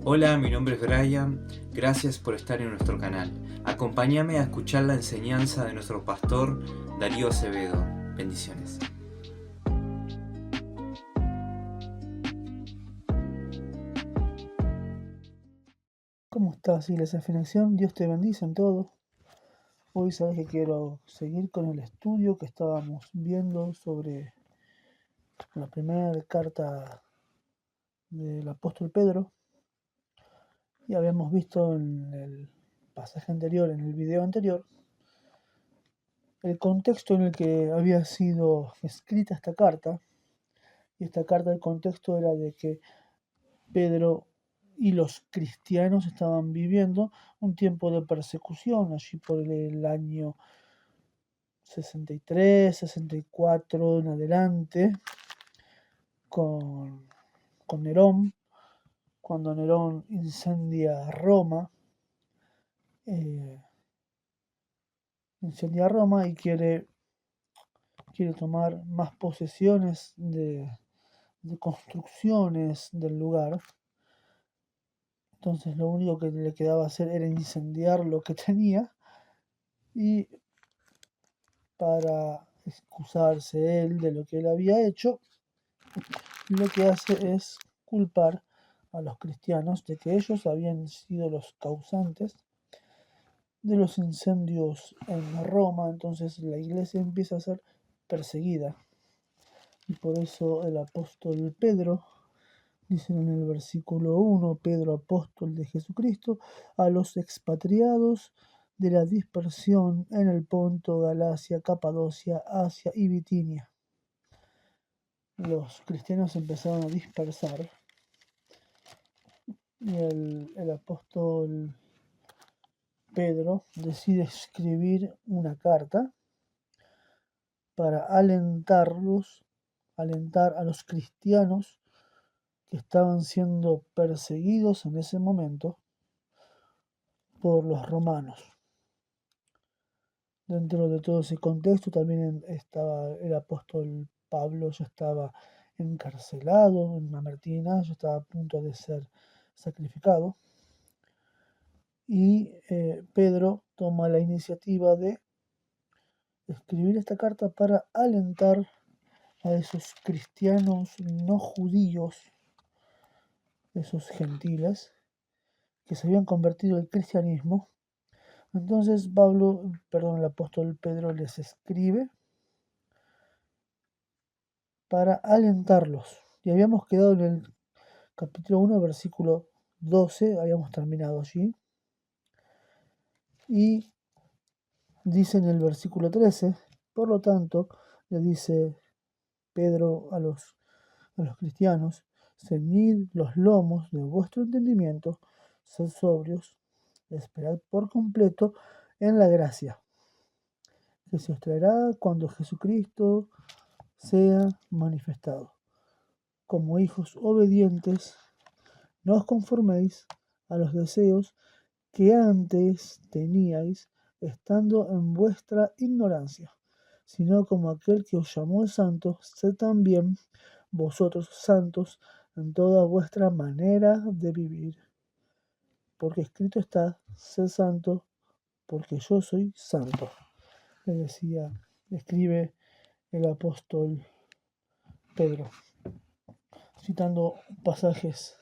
Hola, mi nombre es Brian, gracias por estar en nuestro canal. Acompáñame a escuchar la enseñanza de nuestro pastor Darío Acevedo. Bendiciones. ¿Cómo estás, Iglesia Afinación? Dios te bendice en todo. Hoy sabes que quiero seguir con el estudio que estábamos viendo sobre la primera carta del apóstol Pedro. Y habíamos visto en el pasaje anterior, en el video anterior, el contexto en el que había sido escrita esta carta. Y esta carta, el contexto era de que Pedro y los cristianos estaban viviendo un tiempo de persecución allí por el año 63, 64 en adelante, con, con Nerón, cuando Nerón eh, incendia Roma y quiere tomar más posesiones de construcciones del lugar. Entonces lo único que le quedaba hacer era incendiar lo que tenía, y para excusarse él de lo que él había hecho, lo que hace es culpar a los cristianos de que ellos habían sido los causantes de los incendios en Roma. Entonces la iglesia empieza a ser perseguida, y por eso el apóstol Pedro dice en el versículo 1: Pedro, apóstol de Jesucristo, a los expatriados de la dispersión en el Ponto, Galacia, Capadocia, Asia y Bitinia. Los cristianos empezaron a dispersar, y el apóstol Pedro decide escribir una carta para alentar a los cristianos que estaban siendo perseguidos en ese momento por los romanos. Dentro de todo ese contexto también estaba el apóstol Pablo, ya estaba encarcelado en Mamertina, ya estaba a punto de ser sacrificado, y Pedro toma la iniciativa de escribir esta carta para alentar a esos cristianos no judíos, esos gentiles que se habían convertido al cristianismo. Entonces el apóstol Pedro les escribe para alentarlos. Y habíamos quedado en el capítulo 1, versículo 12, habíamos terminado allí. Y dice en el versículo 13: por lo tanto, le dice Pedro a los cristianos: ceñid los lomos de vuestro entendimiento, sed sobrios, esperad por completo en la gracia que se os traerá cuando Jesucristo sea manifestado. Como hijos obedientes, no os conforméis a los deseos que antes teníais estando en vuestra ignorancia, sino como aquel que os llamó es santo, sed también vosotros santos en toda vuestra manera de vivir. Porque escrito está: sed santo, porque yo soy santo. Le escribe el apóstol Pedro, citando pasajes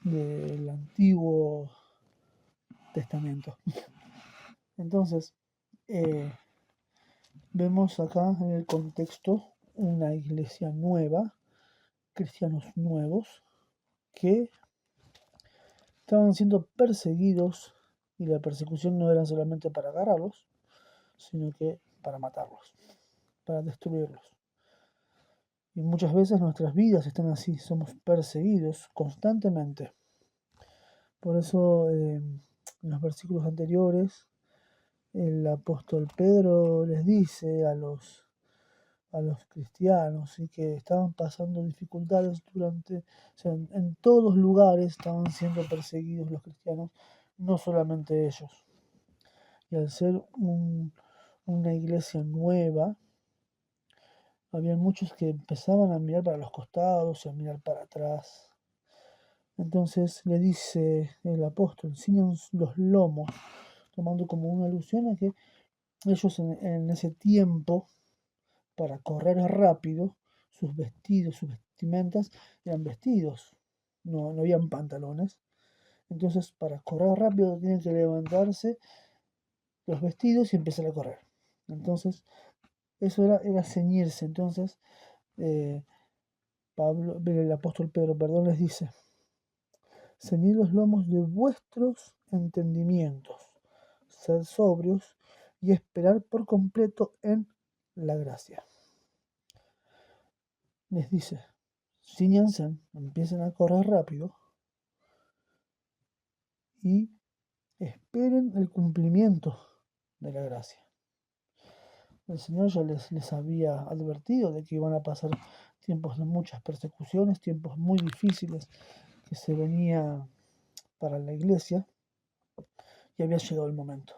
del Antiguo Testamento. Entonces, vemos acá en el contexto una iglesia nueva, cristianos nuevos, que estaban siendo perseguidos, y la persecución no era solamente para agarrarlos, sino que para matarlos, para destruirlos. Y muchas veces nuestras vidas están así, somos perseguidos constantemente. Por eso en los versículos anteriores el apóstol Pedro les dice a los cristianos, y que estaban pasando dificultades en todos lugares estaban siendo perseguidos los cristianos, no solamente ellos. Y al ser una iglesia nueva, había muchos que empezaban a mirar para los costados y a mirar para atrás, Entonces le dice el apóstol, ciñan los lomos, tomando como una alusión a que ellos en ese tiempo, para correr rápido, sus vestidos, sus vestimentas eran vestidos, no habían pantalones. Entonces, para correr rápido tienen que levantarse los vestidos y empezar a correr. Entonces, eso era ceñirse. Entonces, el apóstol Pedro, perdón, les dice, ceñid los lomos de vuestros entendimientos, sed sobrios y esperar por completo en la gracia. Les dice, ciñanse, empiecen a correr rápido y esperen el cumplimiento de la gracia. El Señor ya les había advertido de que iban a pasar tiempos de muchas persecuciones, tiempos muy difíciles que se venía para la iglesia, y había llegado el momento.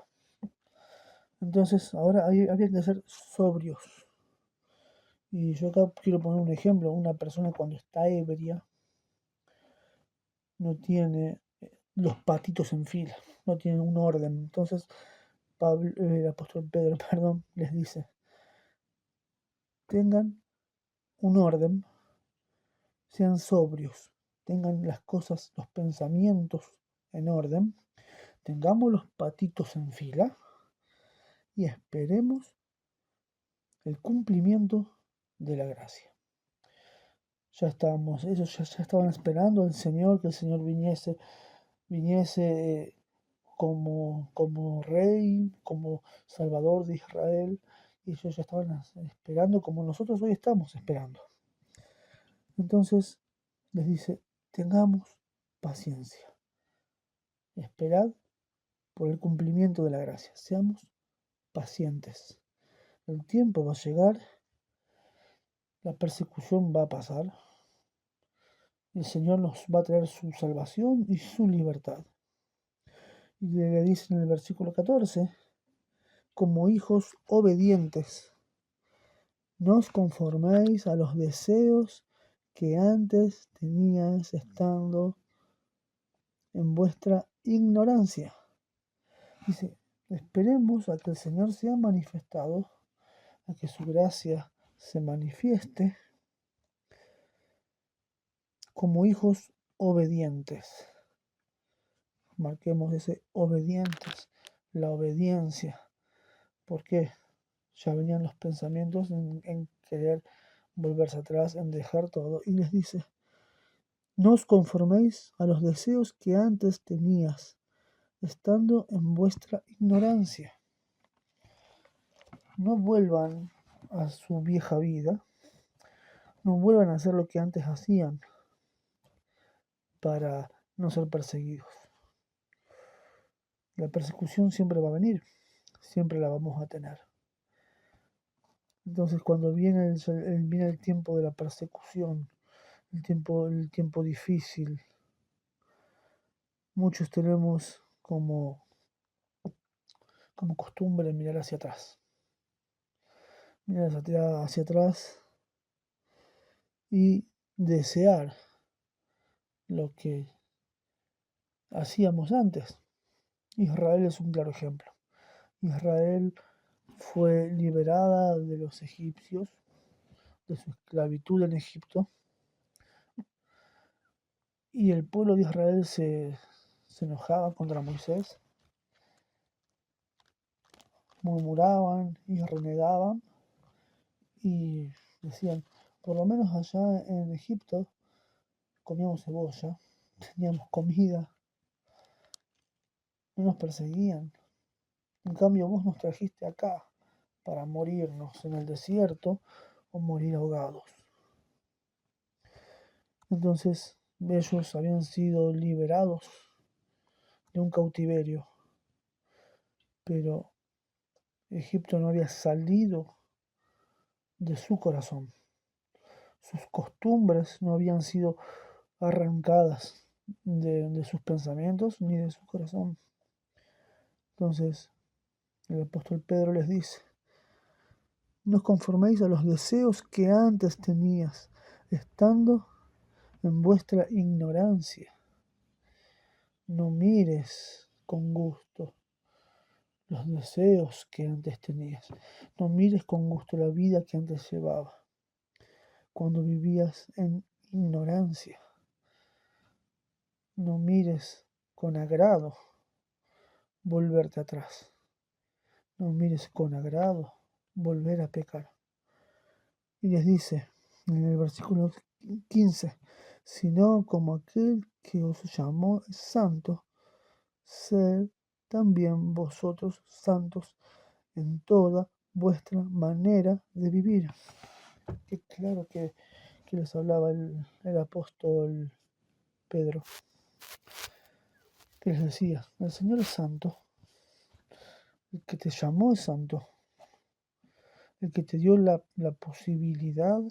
Entonces ahora había que ser sobrios. Y yo acá quiero poner un ejemplo. Una persona cuando está ebria no tiene los patitos en fila, no tiene un orden. Entonces el apóstol Pedro, perdón, les dice, tengan un orden, sean sobrios, tengan las cosas, los pensamientos en orden, tengamos los patitos en fila y esperemos el cumplimiento de la gracia. Ya estábamos, ellos ya estaban esperando al Señor, que el Señor viniese como rey, como salvador de Israel, y ellos ya estaban esperando como nosotros hoy estamos esperando. Entonces les dice, tengamos paciencia, esperad por el cumplimiento de la gracia, seamos pacientes. El tiempo va a llegar, la persecución va a pasar, el Señor nos va a traer su salvación y su libertad. Y le dice en el versículo 14, como hijos obedientes, no os conforméis a los deseos que antes teníais estando en vuestra ignorancia. Dice, esperemos a que el Señor sea manifestado, a que su gracia se manifieste como hijos obedientes. Marquemos ese obedientes, la obediencia, porque ya venían los pensamientos en querer volverse atrás, en dejar todo, y les dice, no os conforméis a los deseos que antes tenías, estando en vuestra ignorancia. No vuelvan a su vieja vida, no vuelvan a hacer lo que antes hacían para no ser perseguidos. La persecución siempre va a venir, siempre la vamos a tener. Entonces cuando viene el tiempo de la persecución, el tiempo difícil, muchos tenemos como costumbre mirar hacia atrás. Mirar hacia atrás y desear lo que hacíamos antes. Israel es un claro ejemplo. Israel fue liberada de los egipcios, de su esclavitud en Egipto, y el pueblo de Israel se enojaba contra Moisés, murmuraban y renegaban y decían, por lo menos allá en Egipto comíamos cebolla, teníamos comida, no nos perseguían. En cambio vos nos trajiste acá para morirnos en el desierto o morir ahogados. Entonces ellos habían sido liberados de un cautiverio, pero Egipto no había salido de su corazón. Sus costumbres no habían sido arrancadas de sus pensamientos ni de su corazón. Entonces el apóstol Pedro les dice, no os conforméis a los deseos que antes tenías, estando en vuestra ignorancia. no mires con gusto los deseos que antes tenías. No mires con gusto la vida que antes llevaba, cuando vivías en ignorancia. No mires con agrado volverte atrás. No mires con agrado volver a pecar. Y les dice en el versículo 15, sino como aquel que os llamó santo, sed también vosotros santos en toda vuestra manera de vivir. Qué claro que les hablaba el apóstol Pedro, que les decía, el Señor es santo, el que te llamó es santo, el que te dio la posibilidad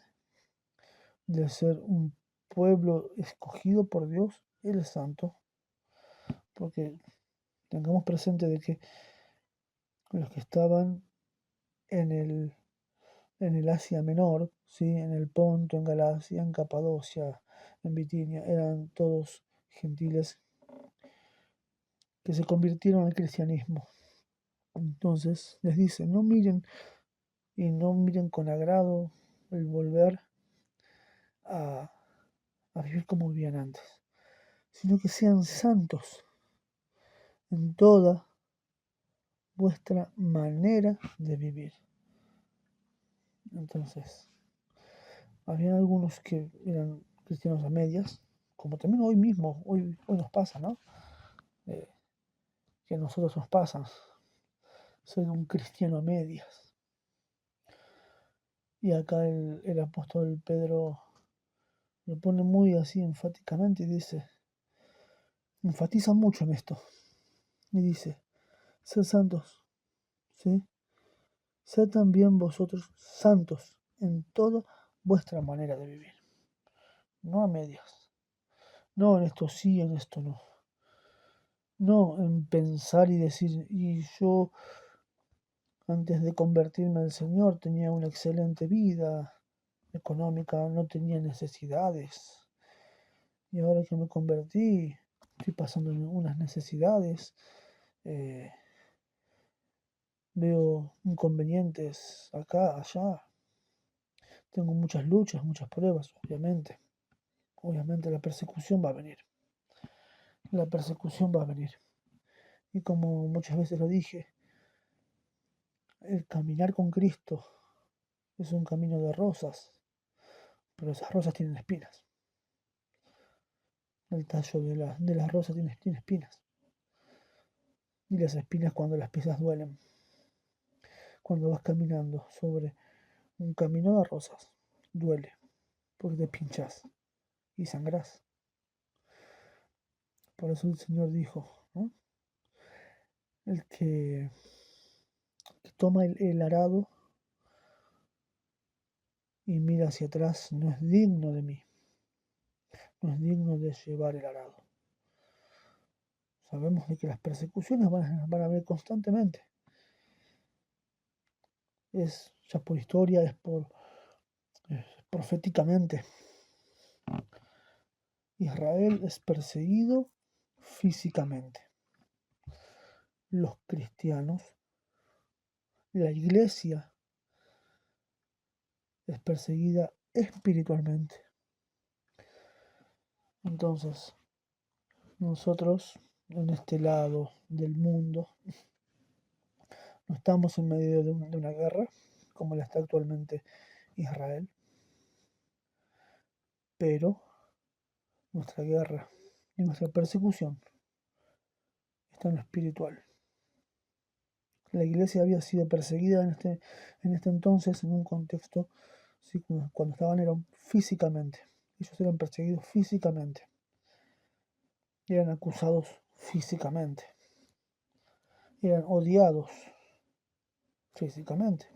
de ser un pueblo escogido por Dios, Él es santo, porque tengamos presente de que los que estaban en el Asia Menor, ¿sí? En el Ponto, en Galacia, en Capadocia, en Bitinia, eran todos gentiles que se convirtieron al cristianismo. Entonces les dice, no miren y no miren con agrado el volver a, a vivir como vivían antes, sino que sean santos en toda vuestra manera de vivir. Entonces, había algunos que eran cristianos a medias, como también hoy mismo, hoy nos pasa, ¿no? Que a nosotros nos pasa ser un cristiano a medias. Y acá el apóstol Pedro lo pone muy así enfáticamente y dice, enfatiza mucho en esto, y dice, sed santos, ¿sí? Sed también vosotros santos en toda vuestra manera de vivir, no a medias, no en esto sí, en esto no, no en pensar y decir, y yo antes de convertirme al Señor tenía una excelente vida económica, no tenía necesidades, y ahora que me convertí, estoy pasando unas necesidades, veo inconvenientes acá, allá, tengo muchas luchas, muchas pruebas, obviamente. Obviamente la persecución va a venir. La persecución va a venir. Y como muchas veces lo dije, el caminar con Cristo es un camino de rosas, pero esas rosas tienen espinas. El tallo de las rosas tiene espinas. Y las espinas cuando las pisas duelen. Cuando vas caminando sobre un camino de rosas, duele, porque te pinchas y sangrás. Por eso el Señor dijo, ¿no? El que toma el arado y mira hacia atrás no es digno de mí, no es digno de llevar el arado. Sabemos de que las persecuciones van a haber constantemente. Es ya por historia, es proféticamente. Israel es perseguido físicamente. Los cristianos, la iglesia, es perseguida espiritualmente. Entonces, nosotros en este lado del mundo no estamos en medio de una guerra como la está actualmente Israel, pero nuestra guerra y nuestra persecución está en lo espiritual. La iglesia había sido perseguida en este entonces en un contexto, ¿sí? Cuando eran físicamente. Ellos eran perseguidos físicamente. Eran acusados físicamente. Eran odiados físicamente.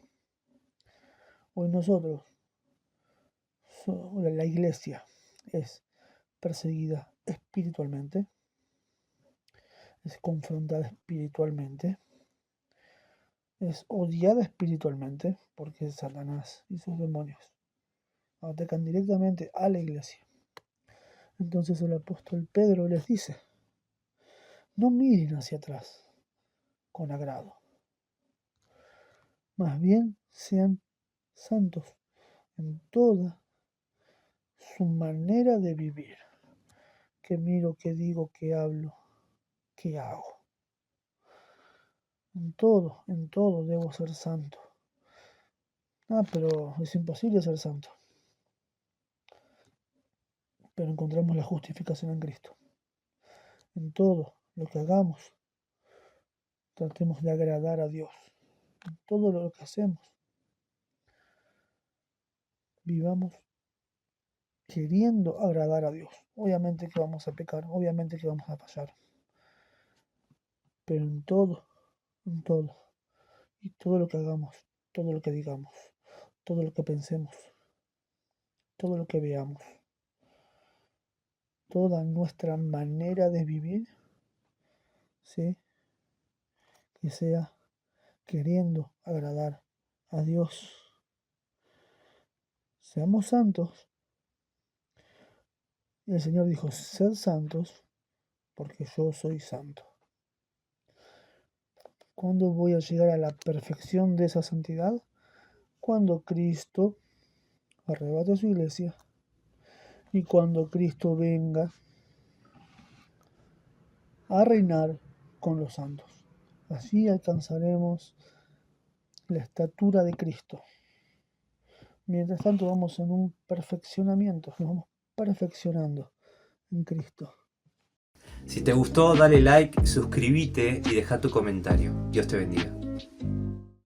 Hoy nosotros, la iglesia, es perseguida espiritualmente, es confrontada espiritualmente, es odiada espiritualmente, porque Satanás y sus demonios atacan directamente a la iglesia. Entonces el apóstol Pedro les dice, No miren hacia atrás con agrado. Más bien sean santos en toda su manera de vivir. Que miro, que digo, que hablo, que hago. En todo debo ser santo. Pero es imposible ser santo. Pero encontramos la justificación en Cristo. En todo lo que hagamos, tratemos de agradar a Dios. En todo lo que hacemos, vivamos queriendo agradar a Dios. Obviamente que vamos a pecar, obviamente que vamos a fallar. Pero en todo, y todo lo que hagamos, todo lo que digamos, todo lo que pensemos, todo lo que veamos, toda nuestra manera de vivir, ¿sí? Que sea queriendo agradar a Dios. Seamos santos. Y el Señor dijo, sed santos, porque yo soy santo. ¿Cuándo voy a llegar a la perfección de esa santidad? Cuando Cristo arrebate a su iglesia y cuando Cristo venga a reinar con los santos. Así alcanzaremos la estatura de Cristo. Mientras tanto vamos en un perfeccionamiento, nos vamos perfeccionando en Cristo. Si te gustó, dale like, suscríbete y deja tu comentario. Dios te bendiga.